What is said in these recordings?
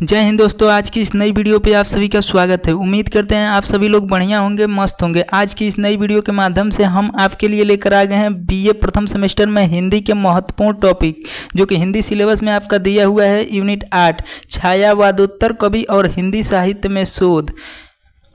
जय हिंद दोस्तों, आज की इस नई वीडियो पे आप सभी का स्वागत है। उम्मीद करते हैं आप सभी लोग बढ़िया होंगे, मस्त होंगे। आज की इस नई वीडियो के माध्यम से हम आपके लिए लेकर आ गए हैं बीए प्रथम सेमेस्टर में हिंदी के महत्वपूर्ण टॉपिक, जो कि हिंदी सिलेबस में आपका दिया हुआ है। यूनिट 8 छायावादोत्तर कवि और हिंदी साहित्य में शोध,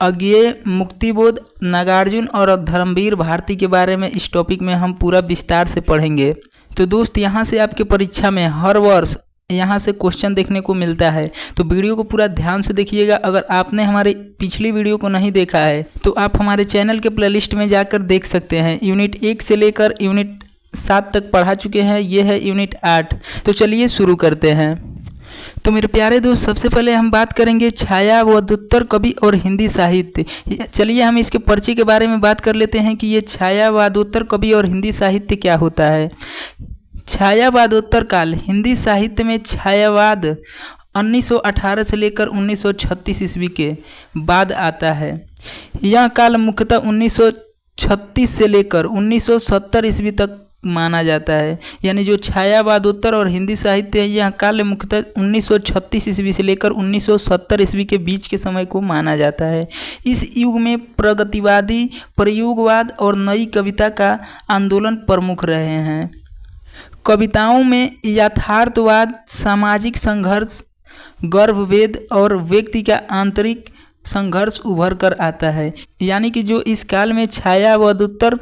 अज्ञेय, मुक्तिबोध, नागार्जुन और धर्मवीर भारती के बारे में इस टॉपिक में हम पूरा विस्तार से पढ़ेंगे। तो दोस्त, यहाँ से आपके परीक्षा में हर वर्ष यहाँ से क्वेश्चन देखने को मिलता है, तो वीडियो को पूरा ध्यान से देखिएगा। अगर आपने हमारे पिछली वीडियो को नहीं देखा है तो आप हमारे चैनल के प्लेलिस्ट में जाकर देख सकते हैं। यूनिट 1 से लेकर यूनिट 7 तक पढ़ा चुके हैं। ये है यूनिट 8। तो चलिए शुरू करते हैं। तो मेरे प्यारे दोस्त, सबसे पहले हम बात करेंगे छायावादोत्तर कवि और हिंदी साहित्य। चलिए हम इसके पर्चे के बारे में बात कर लेते हैं कि ये छायावादोत्तर कवि और हिंदी साहित्य क्या होता है। छायावादोत्तर काल हिंदी साहित्य में छायावाद 1918 से लेकर 1936 ईस्वी के बाद आता है। यह काल मुख्यतः 1936 से लेकर 1970 ईस्वी तक माना जाता है। यानी जो छायावादोत्तर और हिंदी साहित्य है, यह काल मुख्यतः 1936 ईस्वी से लेकर 1970 ईस्वी के बीच के समय को माना जाता है। इस युग में प्रगतिवादी, प्रयोगवाद और नई कविता का आंदोलन प्रमुख रहे हैं। कविताओं में यथार्थवाद, सामाजिक संघर्ष, गर्भभेद और व्यक्ति का आंतरिक संघर्ष उभर कर आता है। यानी कि जो इस काल में छायावादोत्तर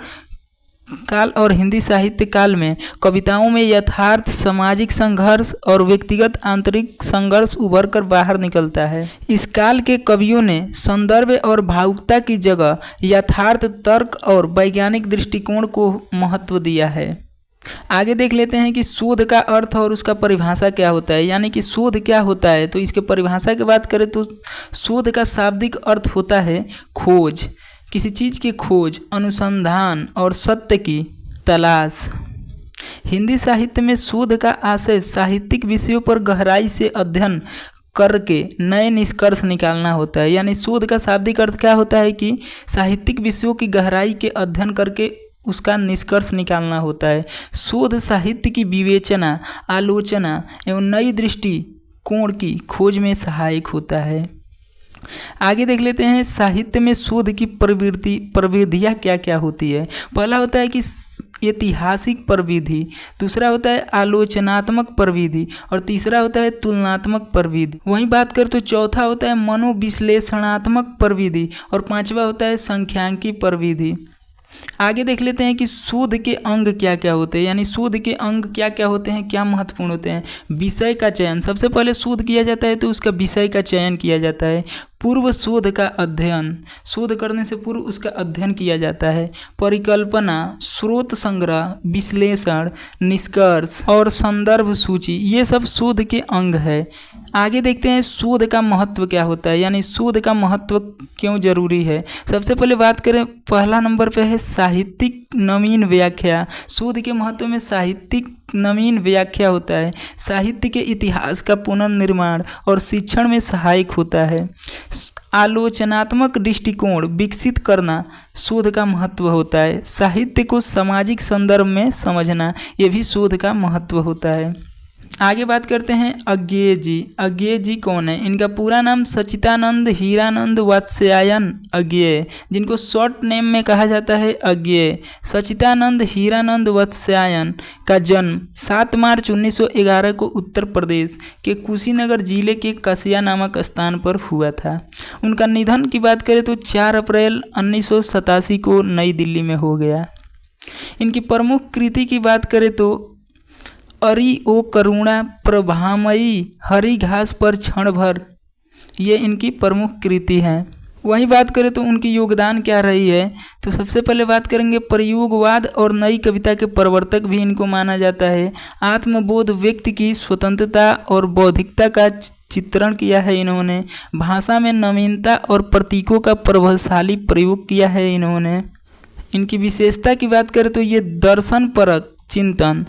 काल और हिंदी साहित्य काल में कविताओं में यथार्थ, सामाजिक संघर्ष और व्यक्तिगत आंतरिक संघर्ष उभर कर बाहर निकलता है। इस काल के कवियों ने संदर्भ और भावुकता की जगह यथार्थ, तर्क और वैज्ञानिक दृष्टिकोण को महत्व दिया है। आगे देख लेते हैं कि शोध का अर्थ और उसका परिभाषा क्या होता है। यानी कि शोध क्या होता है, तो इसके परिभाषा की बात करें तो शोध का शाब्दिक अर्थ होता है खोज, किसी चीज़ की खोज, अनुसंधान और सत्य की तलाश। हिंदी साहित्य में शोध का आशय साहित्यिक विषयों पर गहराई से अध्ययन करके नए निष्कर्ष निकालना होता है। यानी शोध का शाब्दिक अर्थ क्या होता है कि साहित्यिक विषयों की गहराई के अध्ययन करके उसका निष्कर्ष निकालना होता है। शोध साहित्य की विवेचना, आलोचना एवं नई दृष्टिकोण की खोज में सहायक होता है। आगे देख लेते हैं साहित्य में शोध की प्रविधियाँ क्या क्या होती है। पहला होता है कि ऐतिहासिक प्रविधि, दूसरा होता है आलोचनात्मक प्रविधि और तीसरा होता है तुलनात्मक प्रविधि। वहीं बात करें तो चौथा होता है मनोविश्लेषणात्मक प्रविधि और पांचवा होता है सांख्यिकी प्रविधि। आगे देख लेते हैं कि शोध के अंग क्या क्या होते हैं। यानी शोध के अंग क्या क्या होते हैं, क्या महत्वपूर्ण होते हैं। विषय का चयन, सबसे पहले शोध किया जाता है तो उसका विषय का चयन किया जाता है। पूर्व शोध का अध्ययन, शोध करने से पूर्व उसका अध्ययन किया जाता है। परिकल्पना, स्रोत संग्रह, विश्लेषण, निष्कर्ष और संदर्भ सूची, ये सब शोध के अंग है। आगे देखते हैं शोध का महत्व क्या होता है। यानी शोध का महत्व क्यों जरूरी है। सबसे पहले बात करें, पहला नंबर पे है साहित्यिक नवीन व्याख्या। शोध के महत्व में साहित्यिक नवीन व्याख्या होता है। साहित्य के इतिहास का पुनर्निर्माण और शिक्षण में सहायक होता है। आलोचनात्मक दृष्टिकोण विकसित करना शोध का महत्व होता है। साहित्य को सामाजिक संदर्भ में समझना, ये भी शोध का महत्व होता है। आगे बात करते हैं अज्ञेय जी। अज्ञेय जी कौन है। इनका पूरा नाम सच्चिदानंद हीरानंद वात्स्यायन अज्ञेय, जिनको शॉर्ट नेम में कहा जाता है अज्ञेय। सच्चिदानंद हीरानंद वात्स्यायन का जन्म 7 मार्च 1911 को उत्तर प्रदेश के कुशीनगर जिले के कसिया नामक स्थान पर हुआ था। उनका निधन की बात करें तो 4 अप्रैल 1987 को नई दिल्ली में हो गया। इनकी प्रमुख कृति की बात करें तो अरि ओ करुणा प्रभामयी, हरी घास पर क्षण भर, ये इनकी प्रमुख कृति है। वहीं बात करें तो उनकी योगदान क्या रही है, तो सबसे पहले बात करेंगे प्रयोगवाद और नई कविता के प्रवर्तक भी इनको माना जाता है। आत्मबोध, व्यक्ति की स्वतंत्रता और बौद्धिकता का चित्रण किया है इन्होंने। भाषा में नवीनता और प्रतीकों का प्रभावशाली प्रयोग किया है इन्होंने। इनकी विशेषता की बात करें तो ये दर्शन परक चिंतन,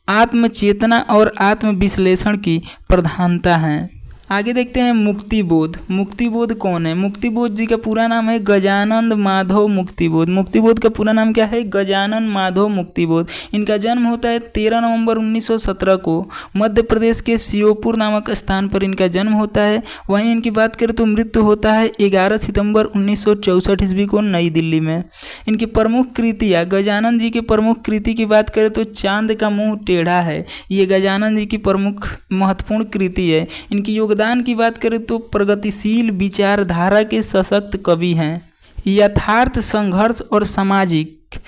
आत्मचेतना और आत्मविश्लेषण की प्रधानता है। आगे देखते हैं मुक्तिबोध। मुक्तिबोध कौन है? मुक्तिबोध जी का पूरा नाम है गजानन माधव मुक्तिबोध। मुक्तिबोध का पूरा नाम क्या है? गजानन माधव मुक्तिबोध। इनका जन्म होता है 13 नवंबर 1917 को मध्य प्रदेश के श्योपुर नामक स्थान पर इनका जन्म होता है। वहीं इनकी बात करें तो मृत्यु होता है 11 सितंबर 1964 ईस्वी को नई दिल्ली में। इनकी प्रमुख कृतियाँ, गजानन जी की प्रमुख कृति की बात करें तो चांद का मुंह टेढ़ा है, ये गजानन जी की प्रमुख महत्वपूर्ण कृति है। इनकी योगदान की बात करें तो प्रगतिशील विचारधारा के सशक्त कवि हैं। यथार्थ संघर्ष और सामाजिक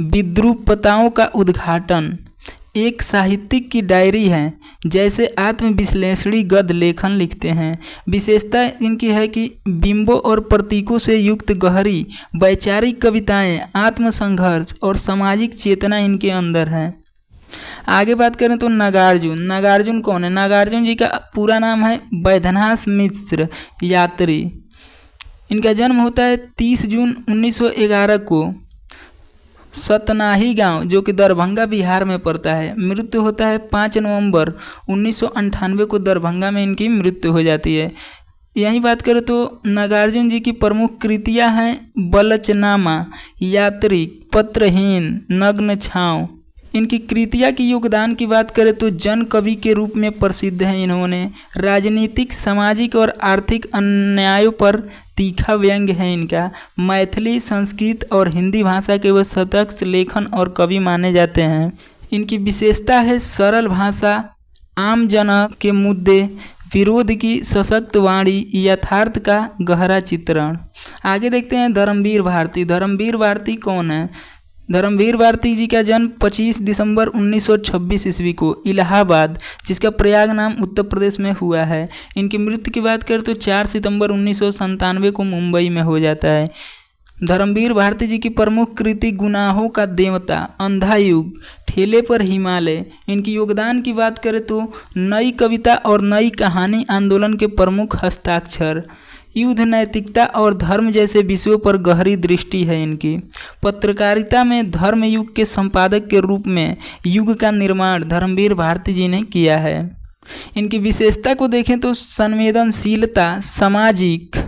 विद्रूपताओं का उद्घाटन, एक साहित्यिक की डायरी है, जैसे आत्मविश्लेषणी गद्य लेखन लिखते हैं। विशेषता इनकी है कि बिंबों और प्रतीकों से युक्त गहरी वैचारिक कविताएं, आत्मसंघर्ष और सामाजिक चेतना इनके अंदर है। आगे बात करें तो नागार्जुन। नागार्जुन कौन है? नागार्जुन जी का पूरा नाम है वैद्यनाथ मिश्र यात्री। इनका जन्म होता है 30 जून 1911 को सतनाही गांव, जो कि दरभंगा बिहार में पड़ता है। मृत्यु होता है 5 नवंबर 1998 को दरभंगा में इनकी मृत्यु हो जाती है। यही बात करें तो नागार्जुन जी की प्रमुख कृतियां हैं बलचनामा, यात्री, पत्रहीन, नग्न छाँव। इनकी कृतियाँ की योगदान की बात करें तो जन कवि के रूप में प्रसिद्ध हैं। इन्होंने राजनीतिक, सामाजिक और आर्थिक अन्यायों पर तीखा व्यंग्य है इनका। मैथिली, संस्कृत और हिंदी भाषा के वह शतक लेखन और कवि माने जाते हैं। इनकी विशेषता है सरल भाषा, आम जन के मुद्दे, विरोध की सशक्त वाणी, यथार्थ का गहरा चित्रण। आगे देखते हैं धर्मवीर भारती। धर्मवीर भारती कौन है? धर्मवीर भारती जी का जन्म 25 दिसंबर 1926 ईस्वी को इलाहाबाद, जिसका प्रयाग नाम उत्तर प्रदेश में हुआ है। इनकी मृत्यु की बात करें तो 4 सितंबर 1997 को मुंबई में हो जाता है। धर्मवीर भारती जी की प्रमुख कृति गुनाहों का देवता, अंधा युग, ठेले पर हिमालय। इनकी योगदान की बात करें तो नई कविता और नई कहानी आंदोलन के प्रमुख हस्ताक्षर, युद्ध, नैतिकता और धर्म जैसे विषयों पर गहरी दृष्टि है इनकी। पत्रकारिता में धर्म युग के संपादक के रूप में युग का निर्माण धर्मवीर भारती जी ने किया है। इनकी विशेषता को देखें तो संवेदनशीलता, सामाजिक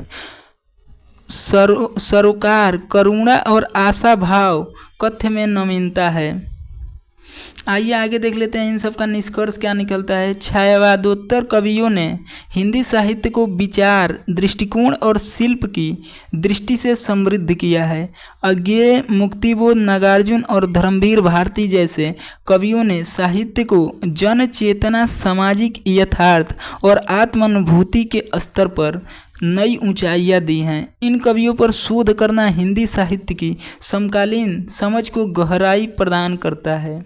सरोकार, करुणा और आशा भाव, कथ्य में नवीनता है। आइए आगे देख लेते हैं इन सब का निष्कर्ष क्या निकलता है। छायावादोत्तर कवियों ने हिंदी साहित्य को विचार, दृष्टिकोण और शिल्प की दृष्टि से समृद्ध किया है। अज्ञेय, मुक्तिबोध, नागार्जुन और धर्मवीर भारती जैसे कवियों ने साहित्य को जन चेतना, सामाजिक यथार्थ और आत्मानुभूति के स्तर पर नई ऊंचाइयां दी हैं। इन कवियों पर शोध करना हिंदी साहित्य की समकालीन समझ को गहराई प्रदान करता है।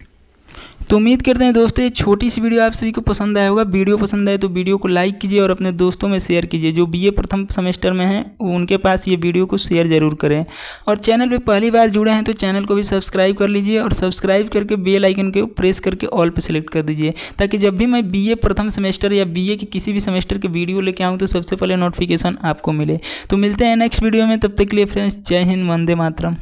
तो उम्मीद करते हैं दोस्तों ये छोटी सी वीडियो आप सभी को पसंद आया होगा। वीडियो पसंद आए तो वीडियो को लाइक कीजिए और अपने दोस्तों में शेयर कीजिए। जो बीए प्रथम सेमेस्टर में हैं उनके पास ये वीडियो को शेयर जरूर करें। और चैनल पे पहली बार जुड़े हैं तो चैनल को भी सब्सक्राइब कर लीजिए और सब्सक्राइब करके बेल आइकन को प्रेस करके ऑल पे सेलेक्ट कर दीजिए, ताकि जब भी मैं बीए प्रथम सेमेस्टर या बीए के किसी भी सेमेस्टर के वीडियो लेके आऊँ तो सबसे पहले नोटिफिकेशन आपको मिले। तो मिलते हैं नेक्स्ट वीडियो में, तब तक के लिए फ्रेंड्स जय हिंद, वंदे मातरम।